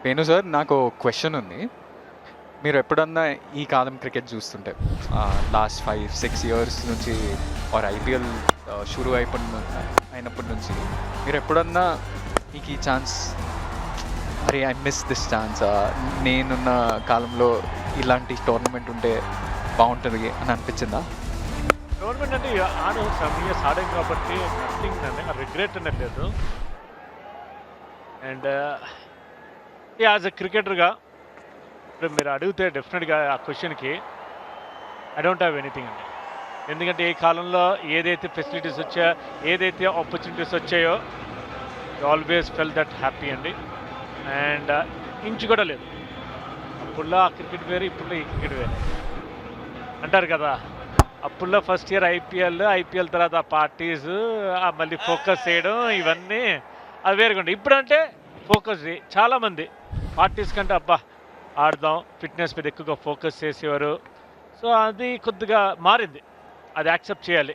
Venu sir, నాకు question ఉంది. మీరు ఎప్పుడన్నా ఈ కాలం క్రికెట్ చూస్తుంటే లాస్ట్ 5-6 ఇయర్స్ నుంచి ఆర్ ఐపీఎల్ షురూ అయినప్పటి నుంచి మీరు ఎప్పుడన్నా మీకు ఈ ఛాన్స్, అరే ఐ మిస్ దిస్ ఛాన్స్, నేనున్న కాలంలో ఇలాంటి టోర్నమెంట్ ఉంటే బాగుంటుంది అని అనిపించిందా? టోర్నమెంట్ అంటే 7 ఇయర్స్ ఆడాం కాబట్టి నథింగ్ అండి, రిగ్రెట్ అనేది లేదు. అండ్ యాజ్ ఎ క్రికెటర్గా ఇప్పుడు మీరు అడిగితే డెఫినెట్గా ఆ క్వశ్చన్కి ఐ డోంట్ హ్యావ్ ఎనీథింగ్ అండి. ఎందుకంటే ఏ కాలంలో ఏదైతే ఫెసిలిటీస్ వచ్చాయో, ఏదైతే ఆపర్చునిటీస్ వచ్చాయో, ఆల్వేస్ ఫెల్ దట్ హ్యాపీ అండి. అండ్ ఇంచు కూడా లేదు. అప్పుడులో ఆ క్రికెట్ వేరు, ఇప్పుడులో ఈ క్రికెట్ వేరు అంటారు కదా. అప్పుడులో ఫస్ట్ ఇయర్ ఐపీఎల్ తర్వాత పార్టీస్, మళ్ళీ ఫోకస్ చేయడం, ఇవన్నీ అది వేరుగుండే. ఇప్పుడంటే ఫోకస్ చాలామంది పార్టీస్ కంటే అబ్బా ఆడదాం, ఫిట్నెస్ మీద ఎక్కువగా ఫోకస్ చేసేవారు. సో అది కొద్దిగా మారింది, అది యాక్సెప్ట్ చేయాలి.